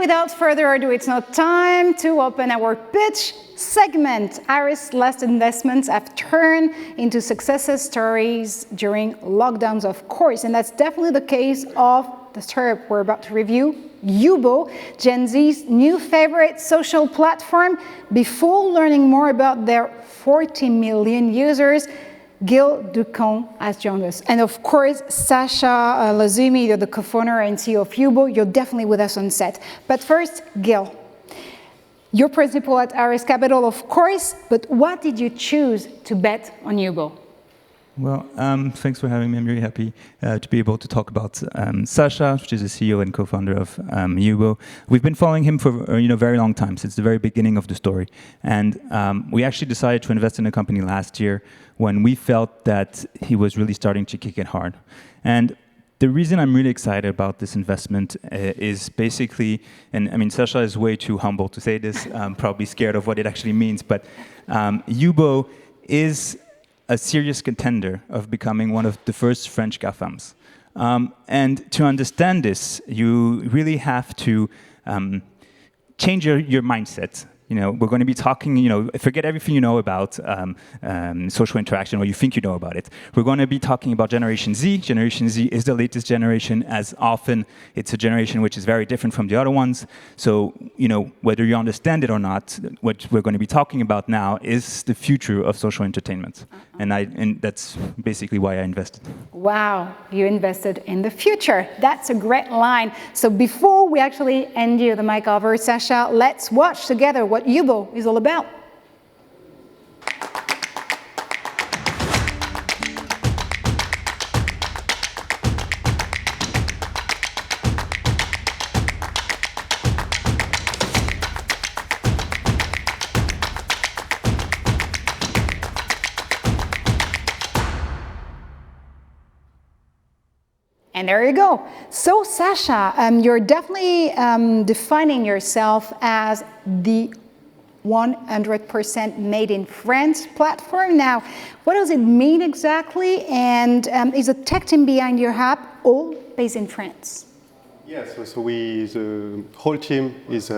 without further ado, it's now time to open our pitch segment. Our last investments have turned into success stories during lockdowns, of course, and that's definitely the case of the startup we're about to review, Yubo, Gen Z's new favorite social platform. Before learning more about their 40 million users, Gil Doukhan has joined us. And of course, Sacha Lazimi, you're the co-founder and CEO of Yubo. You're definitely with us on set. But first, Gil, you're principal at RS Capital, of course, but what did you choose to bet on Yubo? Well, thanks for having me. I'm really happy to be able to talk about Sacha, which is the CEO and co-founder of Yubo. We've been following him for a very long time, since the very beginning of the story. And we actually decided to invest in the company last year when we felt that he was really starting to kick it hard. And the reason I'm really excited about this investment is basically, and I mean, Sacha is way too humble to say this, probably scared of what it actually means, but Yubo is a serious contender of becoming one of the first French GAFAMs. And to understand this, you really have to change your mindset. We're going to be talking, forget everything you know about social interaction, or you think you know about it. We're going to be talking about Generation Z. Generation Z is the latest generation, as often it's a generation which is very different from the other ones. So, whether you understand it or not, what we're going to be talking about now is the future of social entertainment. And that's basically why I invested. Wow, you invested in the future. That's a great line. So before we actually hand you the mic over, Sacha, let's watch together what Yubo is all about. And there you go. So Sacha, you're definitely defining yourself as the 100% made in France platform. Now, what does it mean exactly? And is the tech team behind your app all based in France? Yes, so the whole team is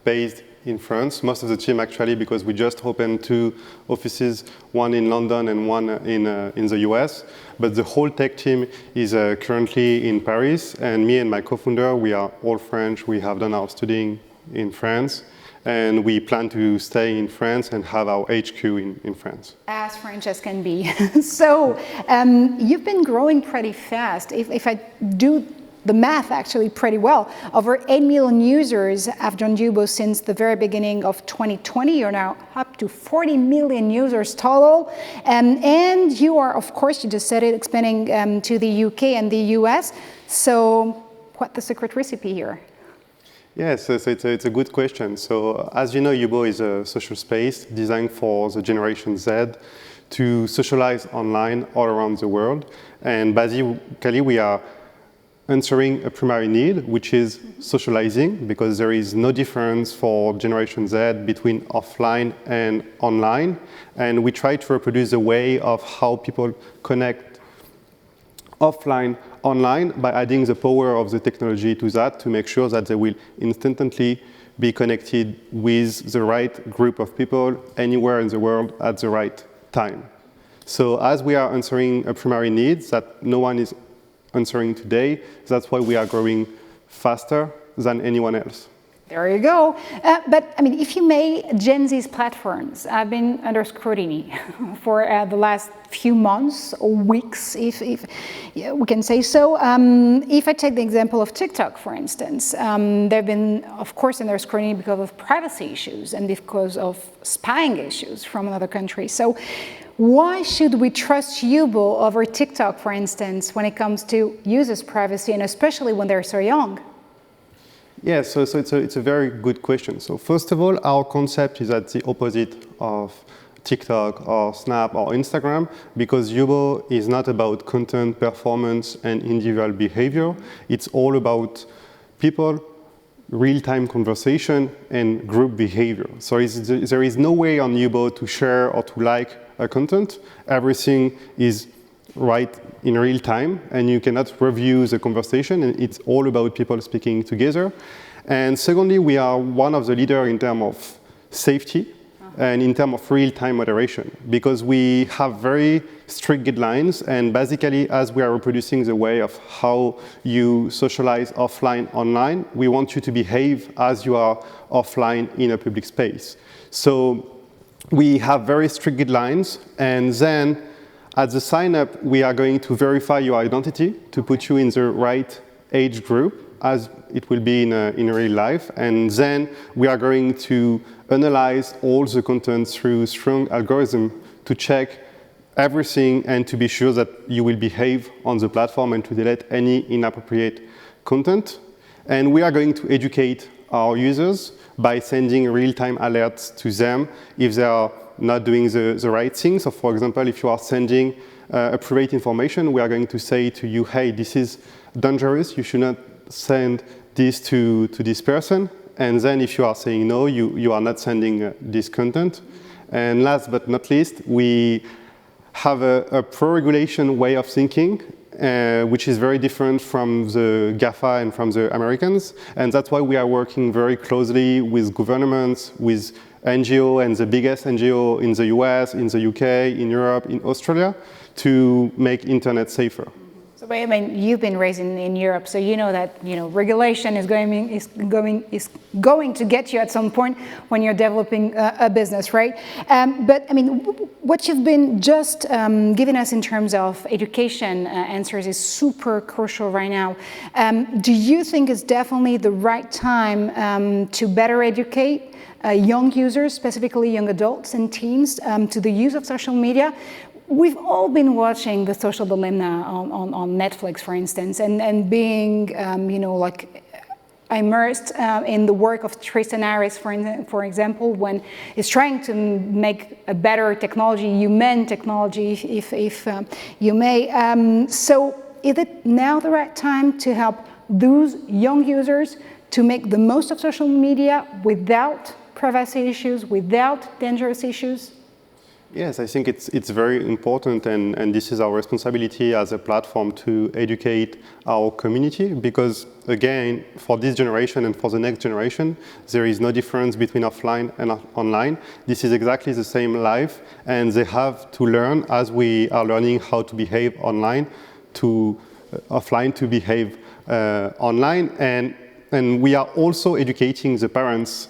based in France. Most of the team actually, because we just opened 2 offices, one in London and one in the US. But the whole tech team is currently in Paris, and me and my co-founder, we are all French. We have done our studying in France, and we plan to stay in France and have our HQ in France. As French as can be. So you've been growing pretty fast. If I do the math actually pretty well, over 8 million users have joined Yubo since the very beginning of 2020. You're now up to 40 million users total. And you are, of course, you just said it, expanding to the UK and the US. So what's the secret recipe here? Yes, it's a good question. So as you know, Yubo is a social space designed for the Generation Z to socialize online all around the world. And basically, we are answering a primary need, which is socializing, because there is no difference for Generation Z between offline and online. And we try to reproduce a way of how people connect offline, online, by adding the power of the technology to that to make sure that they will instantly be connected with the right group of people anywhere in the world at the right time. So as we are answering a primary need that no one is answering today, that's why we are growing faster than anyone else. There you go. But I mean, if you may, Gen Z's platforms have been under scrutiny for the last few months or weeks, if we can say so. If I take the example of TikTok, for instance, they've been, of course, under scrutiny because of privacy issues and because of spying issues from another country. So why should we trust Yubo over TikTok, for instance, when it comes to users' privacy, and especially when they're so young? Yes, so it's a very good question. So first of all, our concept is at the opposite of TikTok or Snap or Instagram, because Yubo is not about content, performance, and individual behavior. It's all about people, real-time conversation, and group behavior. So there is no way on Yubo to share or to like a content. Everything is right in real time, and you cannot review the conversation, and it's all about people speaking together. And secondly, we are one of the leaders in terms of safety and in terms of real-time moderation, because we have very strict guidelines, and basically as we are reproducing the way of how you socialize offline, online, we want you to behave as you are offline in a public space. So we have very strict guidelines, and then at the sign-up, we are going to verify your identity to put you in the right age group, as it will be in real life. And then we are going to analyze all the content through strong algorithm to check everything and to be sure that you will behave on the platform and to delete any inappropriate content. And we are going to educate our users by sending real-time alerts to them if they are not doing the right thing. So for example, if you are sending private information, we are going to say to you, hey, this is dangerous, you should not send this to this person. And then if you are saying no, you are not sending this content. And last but not least, we have a pro-regulation way of thinking, which is very different from the GAFA and from the Americans. And that's why we are working very closely with governments, with NGO and the biggest NGO in the US, in the UK, in Europe, in Australia, to make internet safer. So, I mean, you've been raised in Europe, so you know that regulation is going to get you at some point when you're developing a business, right? But I mean, what you've been just giving us in terms of education answers is super crucial right now. Do you think it's definitely the right time to better educate young users, specifically young adults and teens, to the use of social media? We've all been watching The Social Dilemma on Netflix, for instance, and being, like immersed in the work of Tristan Harris, for example, when he's trying to make a better technology, human technology, if you may. So is it now the right time to help those young users to make the most of social media without privacy issues, without dangerous issues? Yes, I think it's very important, and this is our responsibility as a platform to educate our community, because again, for this generation and for the next generation, there is no difference between offline and online. This is exactly the same life, and they have to learn, as we are learning how to behave online, to offline to behave online, and we are also educating the parents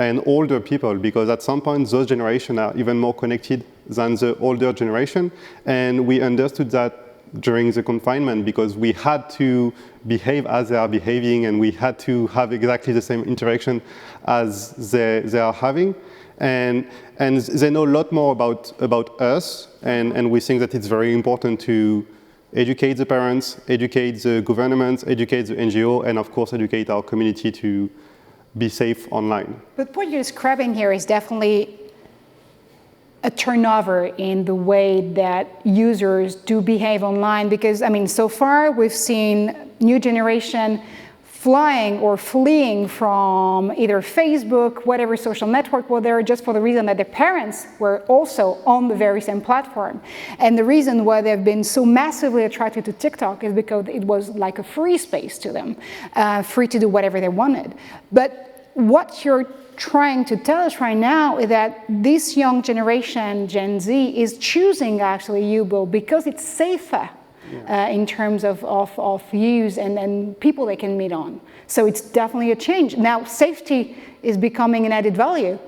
and older people, because at some point those generations are even more connected than the older generation. And we understood that during the confinement, because we had to behave as they are behaving, and we had to have exactly the same interaction as they are having. And they know a lot more about us, and we think that it's very important to educate the parents, educate the governments, educate the NGO, and of course educate our community to be safe online. But what you're describing here is definitely a turnover in the way that users do behave online, because I mean, so far we've seen new generation flying or fleeing from either Facebook, whatever social network were there, just for the reason that their parents were also on the very same platform. And the reason why they've been so massively attracted to TikTok is because it was like a free space to them, free to do whatever they wanted. But what you're trying to tell us right now is that this young generation, Gen Z, is choosing actually Yubo because it's safer. In terms of use and people they can meet on. So it's definitely a change. Now, safety is becoming an added value.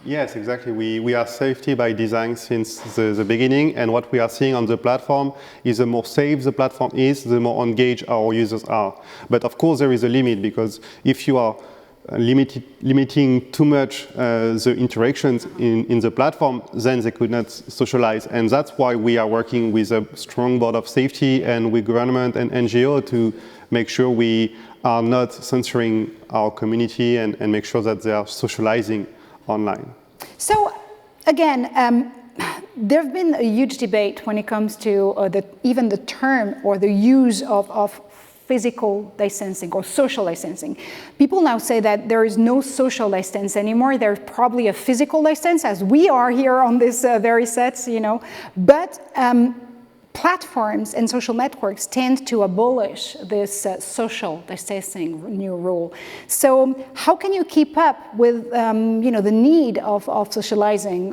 Yes, exactly. We are safety by design since the beginning, and what we are seeing on the platform is the more safe the platform is, the more engaged our users are. But of course there is a limit, because if you are limiting too much the interactions in the platform, then they could not socialize. And that's why we are working with a strong board of safety and with government and NGO to make sure we are not censoring our community and make sure that they are socializing online. So again, there have been a huge debate when it comes to even the term or the use of physical licensing or social licensing. People now say that there is no social license anymore. There's probably a physical license, as we are here on this very set, But platforms and social networks tend to abolish this social distancing new rule. So how can you keep up with the need of socializing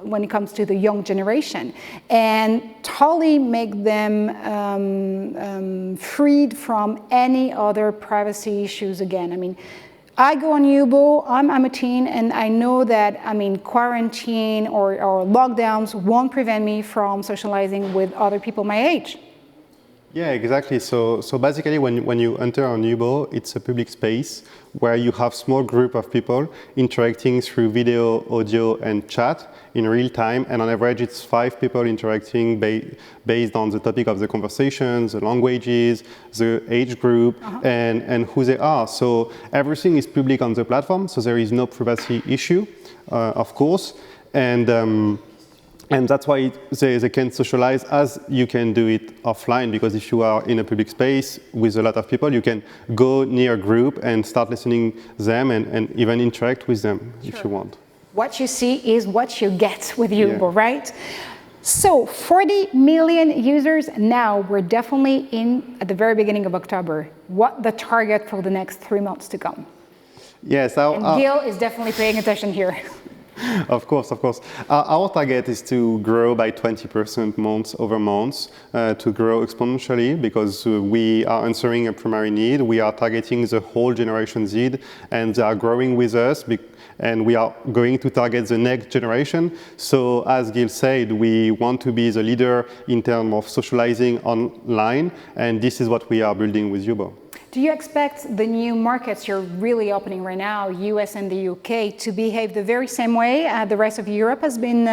when it comes to the young generation and totally make them freed from any other privacy issues again? I mean, I go on Yubo, I'm a teen, and I know that, quarantine or lockdowns won't prevent me from socializing with other people my age. Yeah, exactly. So basically, when you enter on Yubo, it's a public space where you have small group of people interacting through video, audio, and chat in real time. And on average, it's 5 people interacting based on the topic of the conversations, the languages, the age group, and who they are. So everything is public on the platform, so there is no privacy issue, of course. And that's why they can socialize as you can do it offline, because if you are in a public space with a lot of people, you can go near a group and start listening to them and even interact with them if you want. What you see is what you get with Yubo, right? So 40 million users now. We're definitely at the very beginning of October. What the target for the next 3 months to come? Yes, and Gil is definitely paying attention here. Of course. Our target is to grow by 20% month over month, to grow exponentially, because we are answering a primary need. We are targeting the whole Generation Z, and they are growing with us, and we are going to target the next generation. So as Gil said, we want to be the leader in terms of socializing online, and this is what we are building with Yubo. Do you expect the new markets you're really opening right now, US and the UK, to behave the very same way the rest of Europe has been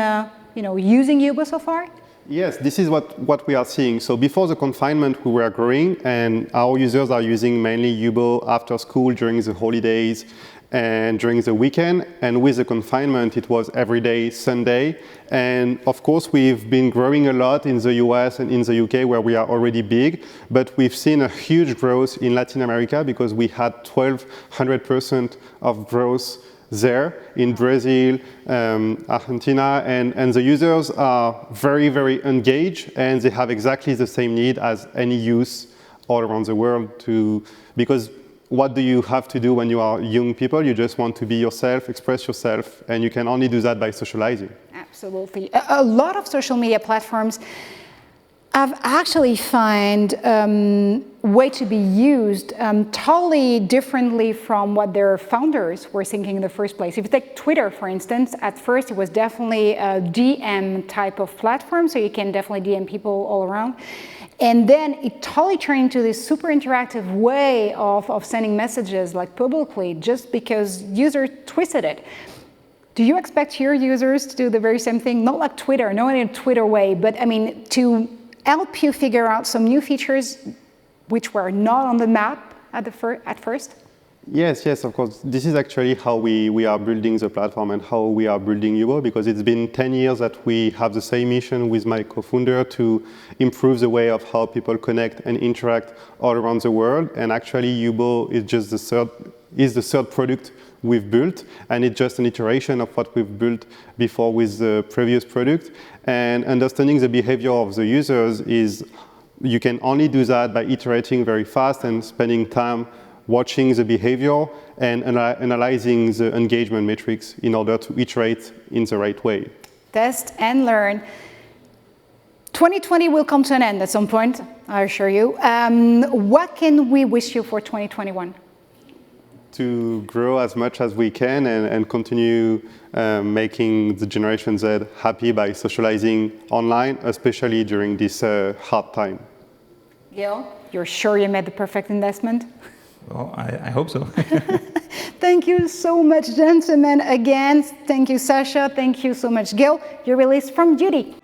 using Yubo so far? Yes, this is what we are seeing. So before the confinement, we were growing, and our users are using mainly Yubo after school, during the holidays, and during the weekend. And with the confinement, it was every day, Sunday. And of course, we've been growing a lot in the US and in the UK, where we are already big. But we've seen a huge growth in Latin America, because we had 1,200% of growth there in Brazil, Argentina, and the users are very, very engaged, and they have exactly the same need as any youth all around the world because what do you have to do when you are young people? You just want to be yourself, express yourself, and you can only do that by socializing. Absolutely. A lot of social media platforms have actually found way to be used totally differently from what their founders were thinking in the first place. If you take Twitter, for instance, at first it was definitely a DM type of platform, so you can definitely DM people all around. And then it totally turned into this super interactive way of sending messages like publicly, just because users twisted it. Do you expect your users to do the very same thing? Not like Twitter, not in a Twitter way, but to help you figure out some new features which were not on the map at first? Yes, of course. This is actually how we are building the platform and how we are building Yubo, because it's been 10 years that we have the same mission with my co-founder to improve the way of how people connect and interact all around the world. And actually, Yubo is just the third product we've built, and it's just an iteration of what we've built before with the previous product. And understanding the behavior of the users is, you can only do that by iterating very fast and spending time watching the behavior and analyzing the engagement metrics in order to iterate in the right way. Test and learn. 2020 will come to an end at some point, I assure you. What can we wish you for 2021? To grow as much as we can and continue making the Generation Z happy by socializing online, especially during this hard time. Gil, you're sure you made the perfect investment? Well, I hope so. Thank you so much, gentlemen. Again, thank you, Sacha. Thank you so much, Gil. You're released from duty.